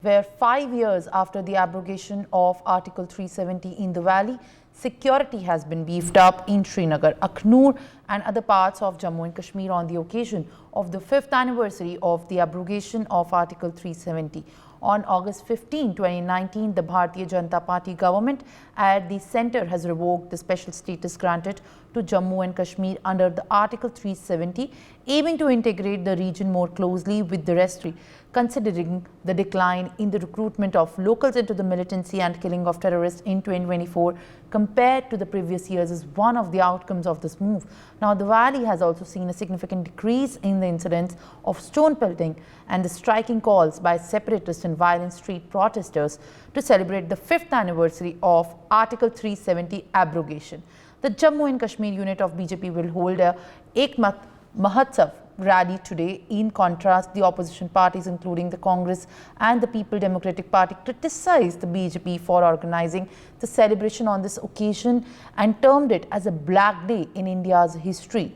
where 5 years after the abrogation of Article 370 in the valley, security has been beefed up in Srinagar, Akhnoor and other parts of Jammu and Kashmir on the occasion of the 5th anniversary of the abrogation of Article 370. On August 15, 2019, the Bharatiya Janata Party government at the centre has revoked the special status granted to Jammu and Kashmir under the Article 370, aiming to integrate the region more closely with the rest, considering the decline in the recruitment of locals into the militancy and killing of terrorists in 2024 compared to the previous years is one of the outcomes of this move. Now, the valley has also seen a significant decrease in the incidents of stone pelting and the striking calls by separatists and violent street protesters to celebrate the 5th anniversary of Article 370 abrogation. The Jammu and Kashmir unit of BJP will hold a Ek Mahotsav rally today. In contrast, the opposition parties, including the Congress and the People Democratic Party, criticized the BJP for organizing the celebration on this occasion and termed it as a black day in India's history.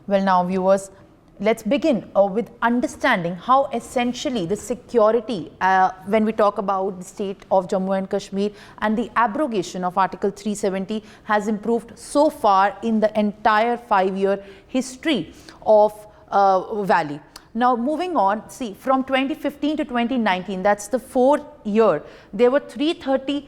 Well, now viewers, let's begin with understanding how essentially the security, when we talk about the state of Jammu and Kashmir and the abrogation of Article 370, has improved so far in the entire 5-year history of Valley. Now, moving on, see, from 2015 to 2019, that's the 4th year, there were 330%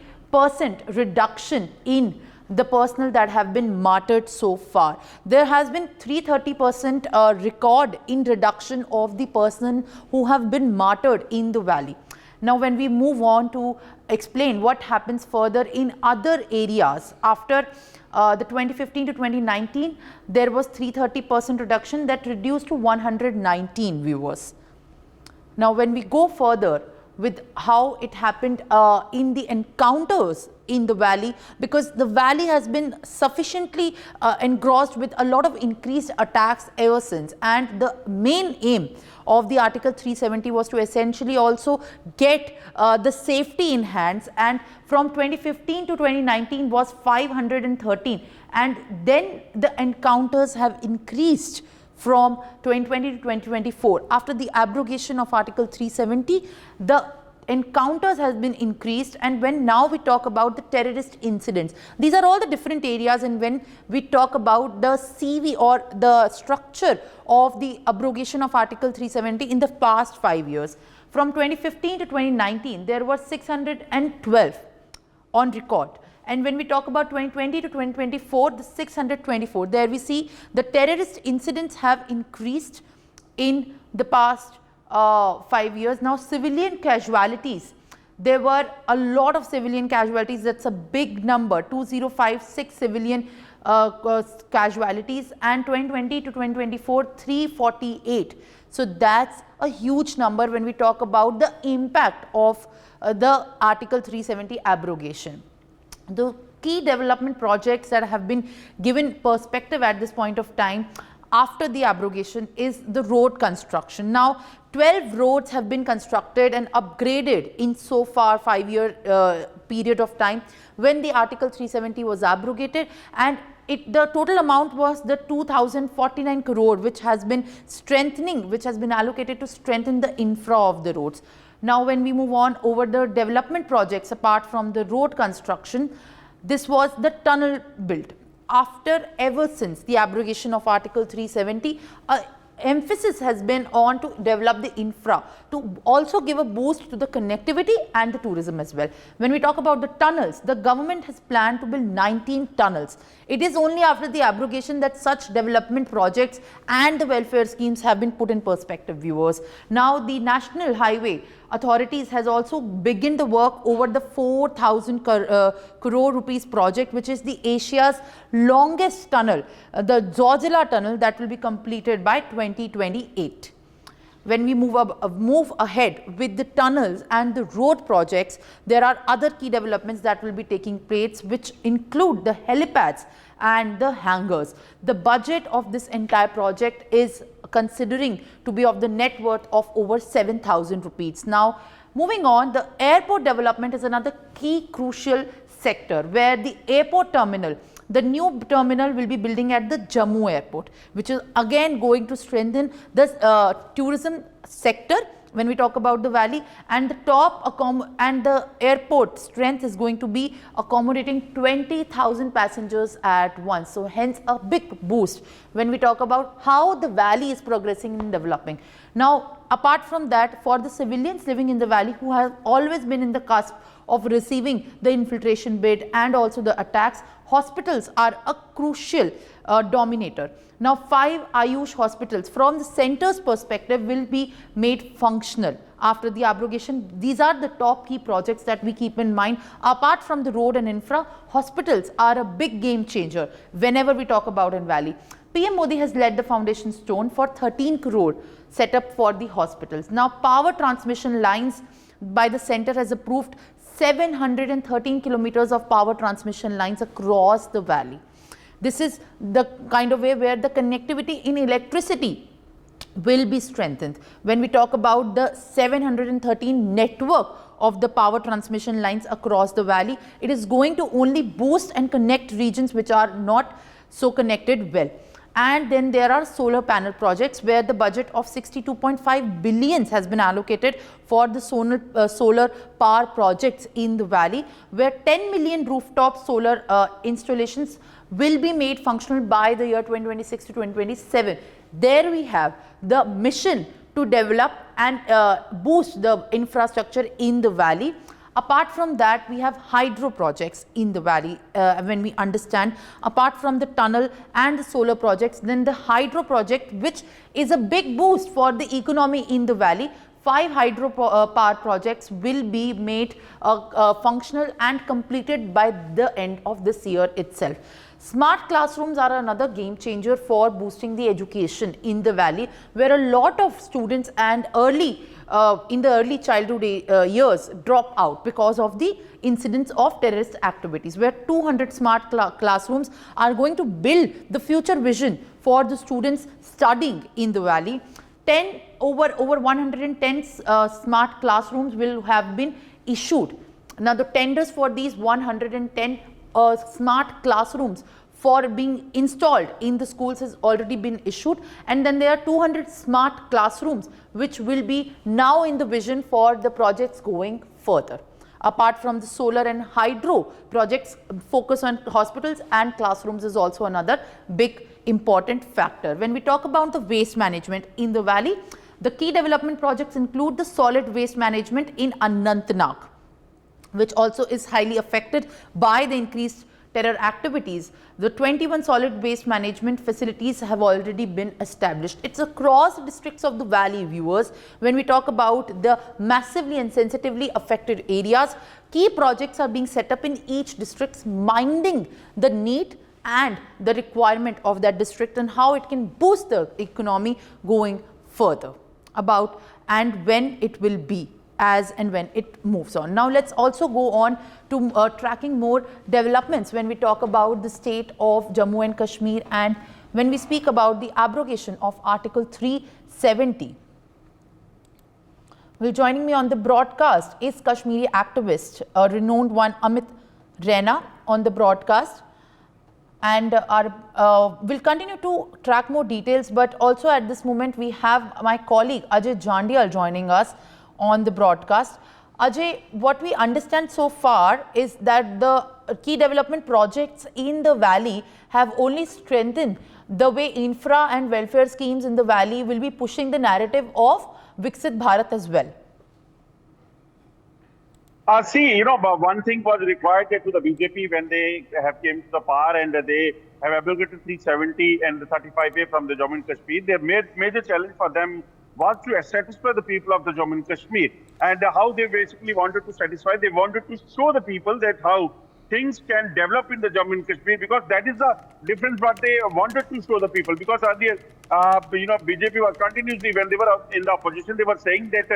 reduction in the personnel that have been martyred so far. There has been 330% record in reduction of the personnel who have been martyred in the valley. Now, when we move on to explain what happens further in other areas, after the 2015 to 2019, there was 330% reduction that reduced to 119 viewers. Now, when we go further with how it happened in the encounters in the valley, because the valley has been sufficiently engrossed with a lot of increased attacks ever since, and the main aim of the Article 370 was to essentially also get the safety in hands, and from 2015 to 2019 was 513, and then the encounters have increased from 2020 to 2024. After the abrogation of Article 370, the encounters has been increased, and when now we talk about the terrorist incidents, these are all the different areas, and when we talk about the CV or the structure of the abrogation of Article 370 in the past 5 years, from 2015 to 2019, there were 612 on record. And when we talk about 2020 to 2024, the 624, there we see the terrorist incidents have increased in the past 5 years. Now, civilian casualties, there were a lot of civilian casualties. That's a big number, 2056 civilian casualties, and 2020 to 2024, 348. So that's a huge number when we talk about the impact of the Article 370 abrogation. The key development projects that have been given perspective at this point of time after the abrogation is the road construction. Now, 12 roads have been constructed and upgraded in so far 5-year period of time when the Article 370 was abrogated, and the total amount was the 2049 crore, which has been strengthening, which has been allocated to strengthen the infra of the roads. Now, when we move on over the development projects, apart from the road construction, this was the tunnel built. Ever since the abrogation of Article 370, emphasis has been on to develop the infra, to also give a boost to the connectivity and the tourism as well. When we talk about the tunnels, the government has planned to build 19 tunnels. It is only after the abrogation that such development projects and the welfare schemes have been put in perspective, viewers. Now, the National Highway Authorities has also begun the work over the 4,000 crore rupees project, which is the Asia's longest tunnel, the Zojila tunnel, that will be completed by 2028. When we move ahead with the tunnels and the road projects, there are other key developments that will be taking place, which include the helipads and the hangars. The budget of this entire project is considering to be of the net worth of over 7,000 rupees. Now, moving on, the airport development is another key crucial sector, where the airport terminal, the new terminal will be building at the Jammu airport, which is again going to strengthen the tourism sector when we talk about the valley, and the and the airport strength is going to be accommodating 20,000 passengers at once. So hence a big boost when we talk about how the valley is progressing and developing. Now, apart from that, for the civilians living in the valley who have always been in the cusp of receiving the infiltration bid and also the attacks, hospitals are a crucial dominator. Now, 5 Ayush hospitals from the centre's perspective will be made functional after the abrogation. These are the top key projects that we keep in mind. Apart from the road and infra, hospitals are a big game changer whenever we talk about in Valley. PM Modi has led the foundation stone for 13 crore set up for the hospitals. Now, power transmission lines by the centre has approved 713 kilometers of power transmission lines across the valley. This is the kind of way where the connectivity in electricity will be strengthened. When we talk about the 713 network of the power transmission lines across the valley, it is going to only boost and connect regions which are not so connected well. And then there are solar panel projects where the budget of 62.5 billion has been allocated for the solar power projects in the valley, where 10 million rooftop solar installations will be made functional by the year 2026 to 2027. There we have the mission to develop and boost the infrastructure in the valley. Apart from that, we have hydro projects in the valley. When we understand, apart from the tunnel and the solar projects, then the hydro project, which is a big boost for the economy in the valley. 5 hydro power projects will be made functional and completed by the end of this year itself. Smart classrooms are another game changer for boosting the education in the valley, where a lot of students and in the early childhood years drop out because of the incidents of terrorist activities, where 200 smart classrooms are going to build the future vision for the students studying in the valley. Over 110 smart classrooms will have been issued. Now, the tenders for these 110 smart classrooms for being installed in the schools has already been issued, and then there are 200 smart classrooms which will be now in the vision for the projects going further. Apart from the solar and hydro projects, focus on hospitals and classrooms is also another big important factor. When we talk about the waste management in the valley, the key development projects include the solid waste management in Anantnag, which also is highly affected by the increased terror activities. The 21 solid waste management facilities have already been established. It's across districts of the valley, viewers. When we talk about the massively and sensitively affected areas, key projects are being set up in each district, minding the need and the requirement of that district and how it can boost the economy going further. About and when it will be, as and when it moves on. Now, let's also go on to tracking more developments when we talk about the state of Jammu and Kashmir, and when we speak about the abrogation of Article 370. Well, joining me on the broadcast is Kashmiri activist, a renowned one, Amit Raina, on the broadcast. And we'll continue to track more details, but also at this moment we have my colleague Ajay Jandial joining us on the broadcast. Ajay, what we understand so far is that the key development projects in the valley have only strengthened the way infra and welfare schemes in the valley will be pushing the narrative of Viksit Bharat as well. But one thing was required to the BJP when they have came to the power and they have abrogated 370 and the 35A from the Jammu and Kashmir. Their major challenge for them was to satisfy the people of the Jammu and Kashmir. And how they basically wanted to satisfy, they wanted to show the people that how things can develop in the Jammu and Kashmir, because that is the difference what they wanted to show the people. Because earlier, BJP was continuously, when they were in the opposition, they were saying that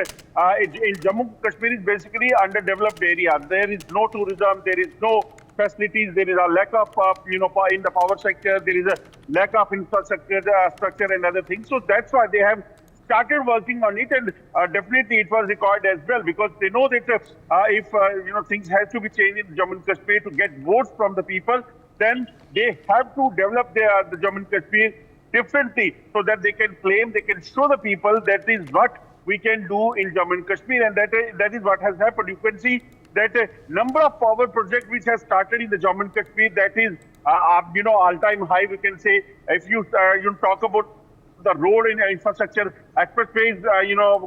in Jammu and Kashmir is basically underdeveloped area. There is no tourism, there is no facilities, there is a lack of, in the power sector, there is a lack of infrastructure, structure and other things. So that's why they have started working on it, and definitely it was required as well, because they know that if things have to be changed in Jammu and Kashmir to get votes from the people, then they have to develop the Jammu and Kashmir differently, so that they can claim, they can show the people that is what we can do in Jammu and Kashmir, and that is what has happened. You can see that a number of power projects which has started in the Jammu and Kashmir, that is, all-time high. We can say, if you talk about the road and infrastructure, expressways,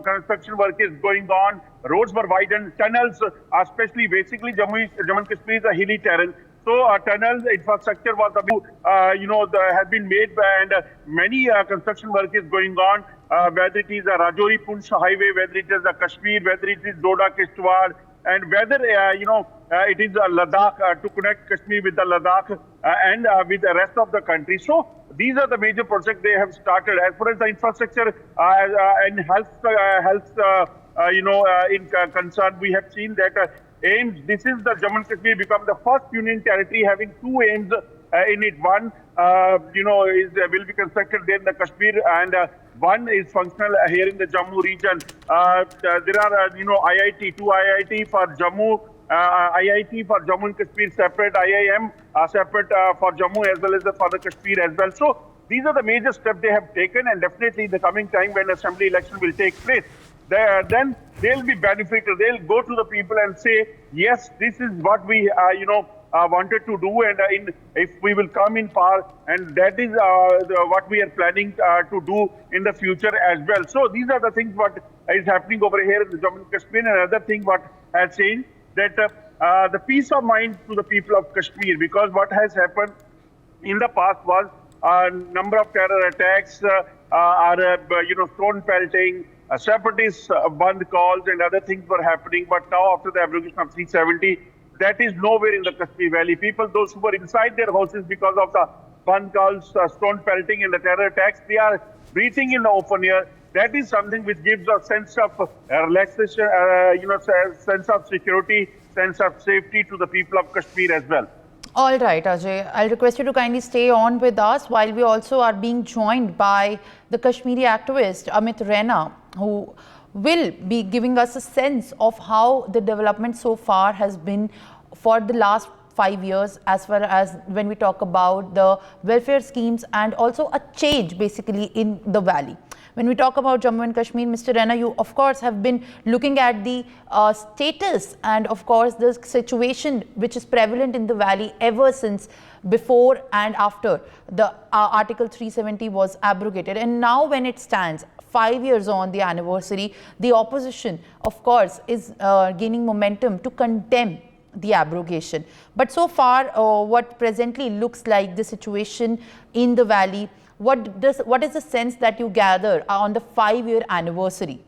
construction work is going on. Roads were widened, tunnels, especially basically Jammu and Kashmir is a hilly terrain. So tunnels infrastructure was has been made, and many construction work is going on. Whether it is a Rajouri Poonch highway, whether it is a Kashmir, whether it is Doda Kishtwar, and whether it is Ladakh to connect Kashmir with the Ladakh and with the rest of the country. So these are the major projects they have started. As far as the infrastructure and health concern, we have seen that aims. This is the Jammu and Kashmir become the first union territory having two aims in it. One, will be constructed there in the Kashmir, and one is functional here in the Jammu region. There are, IIT, two IIT for Jammu, IIT for Jammu and Kashmir separate, IIM separate for Jammu as well as for the Kashmir as well. So these are the major steps they have taken, and definitely in the coming time when assembly election will take place, then they'll be benefited. They'll go to the people and say, yes, this is what we, wanted to do, and if we will come in power, and that is what we are planning to do in the future as well. So these are the things what is happening over here in the Jammu and Kashmir. And another thing what has changed, that the peace of mind to the people of Kashmir, because what has happened in the past was a number of terror attacks, stone pelting, separatist band calls and other things were happening. But now after the abrogation of 370, that is nowhere in the Kashmir Valley. People, those who were inside their houses because of the band calls, stone pelting and the terror attacks, they are breathing in the open air. That is something which gives a sense of relaxation, sense of security, sense of safety to the people of Kashmir as well. All right, Ajay. I'll request you to kindly stay on with us while we also are being joined by the Kashmiri activist Amit Raina, who will be giving us a sense of how the development so far has been for the last 5 years, as far as when we talk about the welfare schemes and also a change basically in the valley. When we talk about Jammu and Kashmir, Mr. Raina, you of course have been looking at the status and of course the situation which is prevalent in the valley ever since before and after the Article 370 was abrogated. And now when it stands 5 years on the anniversary, the opposition of course is gaining momentum to condemn the abrogation. But so far what presently looks like the situation in the valley, what is the sense that you gather on the 5-year anniversary,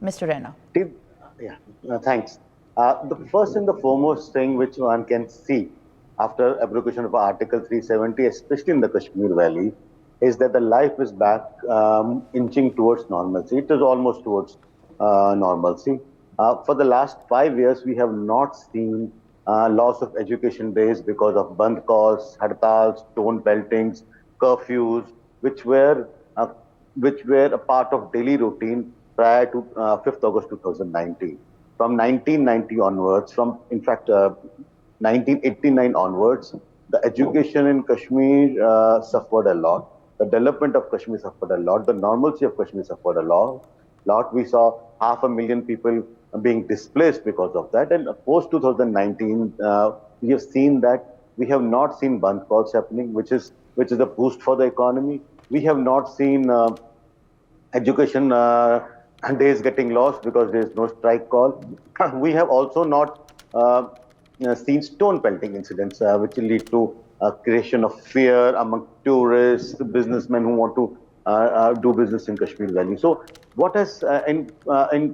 Mr. Raina? Yeah, thanks. The first and the foremost thing which one can see after abrogation of Article 370, especially in the Kashmir Valley, is that the life is back, inching towards normalcy. It is almost towards normalcy. For the last 5 years, we have not seen loss of education days because of band calls, hartals, stone peltings, curfews, which were a part of daily routine prior to 5th August 2019. From 1990 onwards, in fact 1989 onwards, the education in Kashmir suffered a lot. The development of Kashmir suffered a lot. The normalcy of Kashmir suffered a lot. We saw 500,000 people being displaced because of that. And post 2019, we have seen that we have not seen band calls happening, which is a boost for the economy. We have not seen education days getting lost because there is no strike call. We have also not seen stone pelting incidents, which will lead to creation of fear among tourists, businessmen who want to do business in Kashmir Valley. So what has, in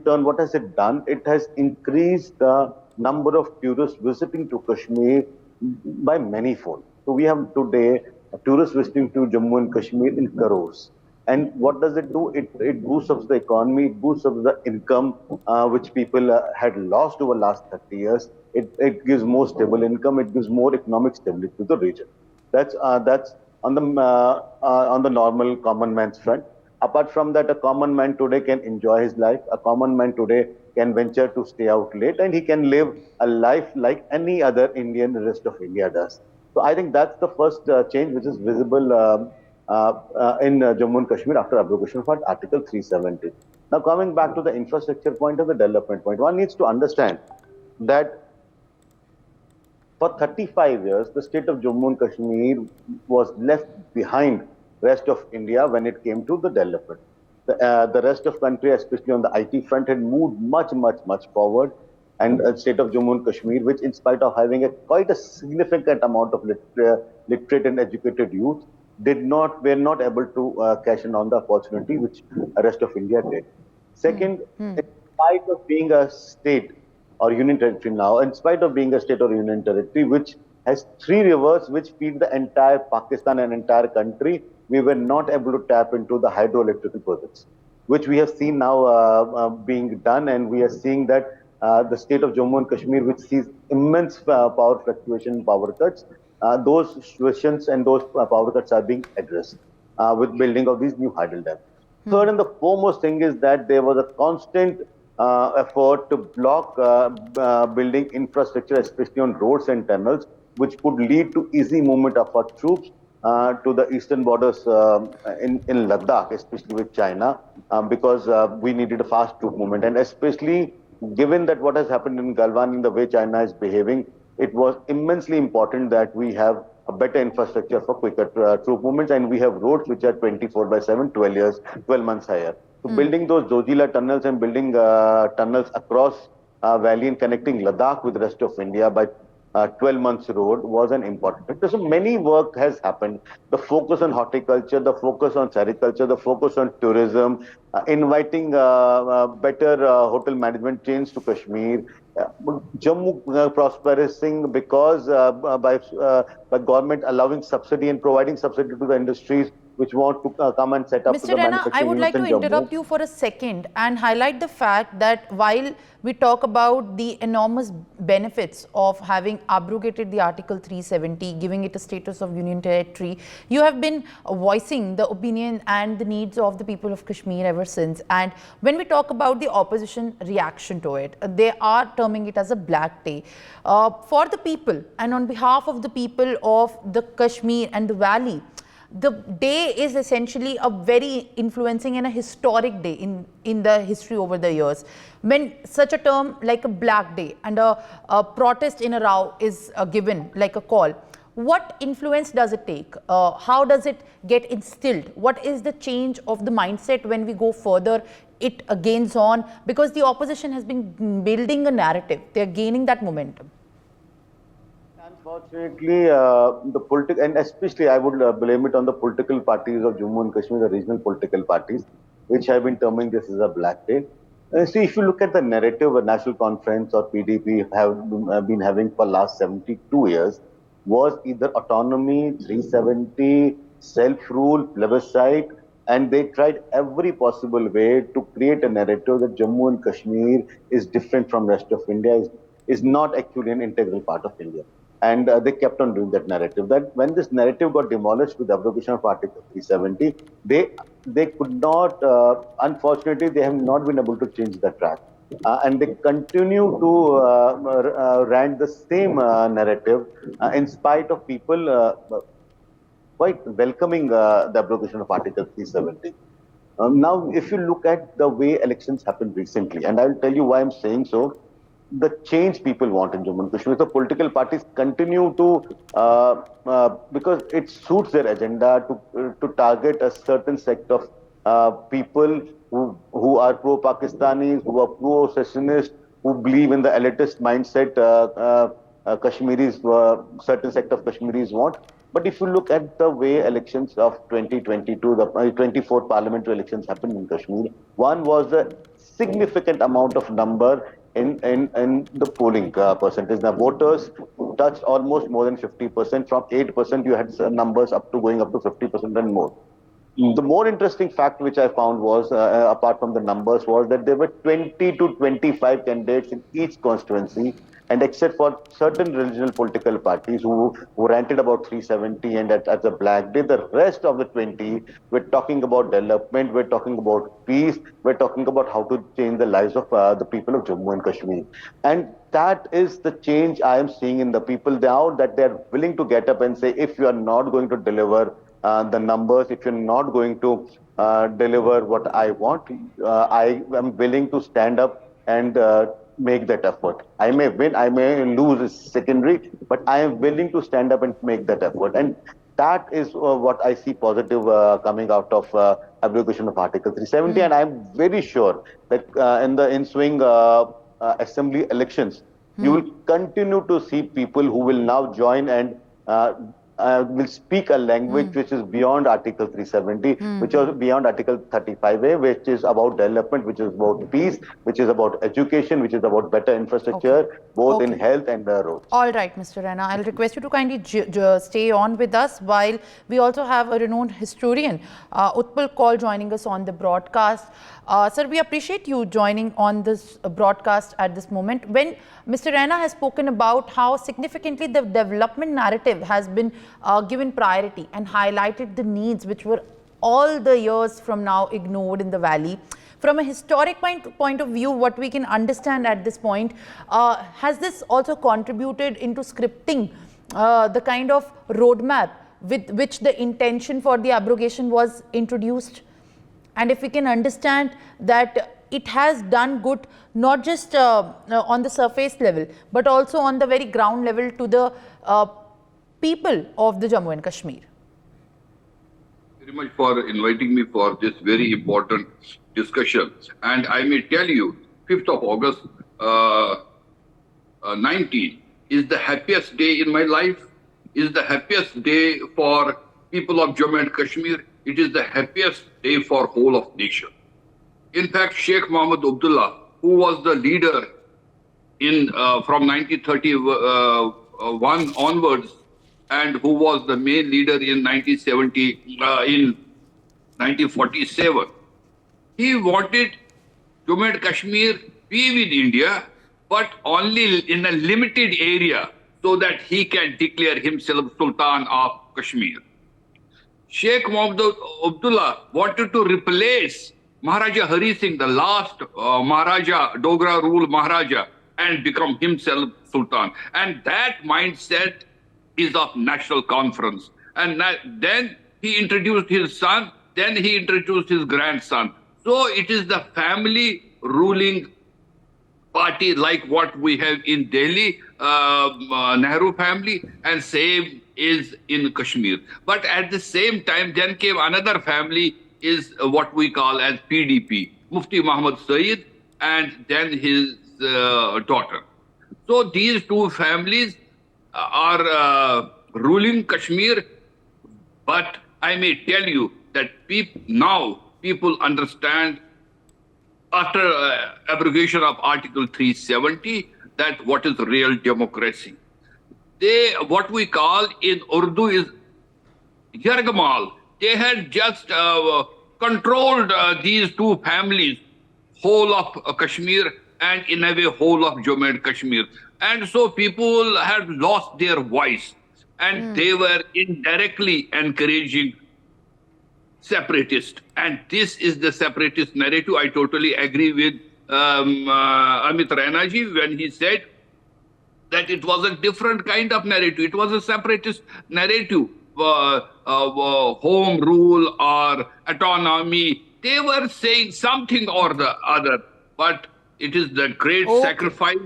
turn, what has it done? It has increased the number of tourists visiting to Kashmir by many-fold. So we have today tourists visiting to Jammu and Kashmir in crores. And what does it do? It boosts up the economy, it boosts up the income which people had lost over the last 30 years. It gives more stable income, it gives more economic stability to the region. That's on the normal common man's front. Apart from that, a common man today can enjoy his life. A common man today can venture to stay out late, and he can live a life like any other Indian, the rest of India does. So I think that's the first change which is visible in Jammu and Kashmir after abrogation of Article 370. Now, coming back to the infrastructure point or the development point, one needs to understand that for 35 years, the state of Jammu and Kashmir was left behind rest of India when it came to the development. The rest of country, especially on the IT front, had moved much forward. And the state of Jammu and Kashmir, which in spite of having quite a significant amount of literate and educated youth, were not able to cash in on the opportunity which the rest of India did. Second, in spite of being a state or union territory now, in spite of being a state or union territory, which has three rivers which feed the entire Pakistan and entire country, we were not able to tap into the hydroelectrical projects, which we have seen now being done, and we are seeing that the state of Jammu and Kashmir, which sees immense power fluctuation, power cuts, those situations and those power cuts are being addressed with building of these new hydel dams. Third and the foremost thing is that there was a constant effort to block building infrastructure, especially on roads and tunnels, which could lead to easy movement of our troops to the eastern borders in Ladakh, especially with China, because we needed a fast troop movement. And especially given that what has happened in Galwan, in the way China is behaving, it was immensely important that we have a better infrastructure for quicker troop movements, and we have roads which are 24/7, 12 months higher. So building those Zojila tunnels and building tunnels across valley and connecting Ladakh with the rest of India by 12 months road was an important factor. So many work has happened. The focus on horticulture, the focus on sericulture, the focus on tourism, inviting better hotel management chains to Kashmir. Jammu prospering because by government allowing subsidy and providing subsidy to the industries which want to come and set up Mr. the Rana, I manufacturing would like units to in Jammu. interrupt you for a second and highlight the fact that while we talk about the enormous benefits of having abrogated the Article 370, giving it a status of union territory, you have been voicing the opinion and the needs of the people of Kashmir ever since. And when we talk about the opposition reaction to it, they are terming it as a black day. For the people and on behalf of the people of the Kashmir and the valley, the day is essentially a very influencing and a historic day in the history over the years. When such a term like a black day and a protest in a row is given like a call, what influence does it take? How does it get instilled? What is the change of the mindset when we go further? It gains on because the opposition has been building a narrative. They are gaining that momentum. Unfortunately, the political, and especially I would blame it on the political parties of Jammu and Kashmir, the regional political parties, which have been terming this as a black day. See, if you look at the narrative a National Conference or PDP have been having for last 72 years, was either autonomy, 370, self-rule, plebiscite, and they tried every possible way to create a narrative that Jammu and Kashmir is different from rest of India, is not actually an integral part of India. And they kept on doing that narrative. That when this narrative got demolished with the abrogation of Article 370, they could not, unfortunately, they have not been able to change the track. And they continue to rant the same narrative in spite of people quite welcoming the abrogation of Article 370. Now, if you look at the way elections happened recently, and I'll tell you why I'm saying so, the change people want in Jammu and Kashmir. The political parties continue to, because it suits their agenda to target a certain sect of people who are pro-Pakistanis, who are pro-secessionist, who believe in the elitist mindset Kashmiris, certain sect of Kashmiris want. But if you look at the way elections of 2022, the 24 parliamentary elections happened in Kashmir, one was a significant amount of number in the polling percentage. The voters touched almost more than 50%. From 8%, you had numbers up to going up to 50% and more. The more interesting fact which I found was, apart from the numbers, was that there were 20 to 25 candidates in each constituency, and except for certain regional political parties who ranted about 370 and at the black day, the rest of the 20 were talking about development, we're talking about peace, we're talking about how to change the lives of the people of Jammu and Kashmir. And that is the change I am seeing in the people now, that they're willing to get up and say, if you are not going to deliver the numbers, if you're not going to deliver what I want, I am willing to stand up and make that effort. I may win, I may lose is secondary, but I am willing to stand up and make that effort. And that is what I see positive coming out of abrogation of Article 370. And I'm very sure that in the ensuing assembly elections, you will continue to see people who will now join and will speak a language which is beyond Article 370, which is beyond Article 35A, which is about development, which is about peace, which is about education, which is about better infrastructure, both in health and roads. All right, Mr. Raina, I'll request you to kindly stay on with us while we also have a renowned historian, Utpal Kaul, joining us on the broadcast. Sir, we appreciate you joining on this broadcast at this moment. When Mr. Raina has spoken about how significantly the development narrative has been given priority and highlighted the needs which were all the years from now ignored in the valley. From a historic point of view, what we can understand at this point, has this also contributed into scripting the kind of roadmap with which the intention for the abrogation was introduced? And if we can understand that it has done good, not just on the surface level, but also on the very ground level to the people of the Jammu and Kashmir. Very much for inviting me for this very important discussion. And I may tell you, 5th of August 19 is the happiest day in my life, is the happiest day for people of Jammu and Kashmir. It is the happiest day for whole of nation. In fact, Sheikh Mohammed Abdullah, who was the leader in from 1931 onwards, and who was the main leader in 1947, he wanted Jammu and Kashmir be with India, but only in a limited area, so that he can declare himself Sultan of Kashmir. Sheikh Mohammed Abdullah wanted to replace Maharaja Hari Singh, the last Maharaja, Dogra rule Maharaja, and become himself Sultan. And that mindset is of national conference. And then he introduced his son, then he introduced his grandson. So it is the family ruling party like what we have in Delhi, Nehru family, and same is in Kashmir. But at the same time, then came another family, is what we call as PDP, Mufti Muhammad Saeed, and then his daughter. So these two families are ruling Kashmir, but I may tell you that now people understand after abrogation of Article 370 that what is real democracy. They, what we call in Urdu is Yargamal. They had just controlled these two families, whole of Kashmir and in a way whole of Jammu and Kashmir. And so people had lost their voice, and they were indirectly encouraging separatists. And this is the separatist narrative. I totally agree with Amit Raina ji when he said that it was a different kind of narrative. It was a separatist narrative. Home rule or autonomy. They were saying something or the other, but it is the great sacrifice.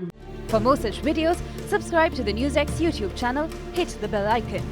For more such videos, subscribe to the NewsX YouTube channel, hit the bell icon.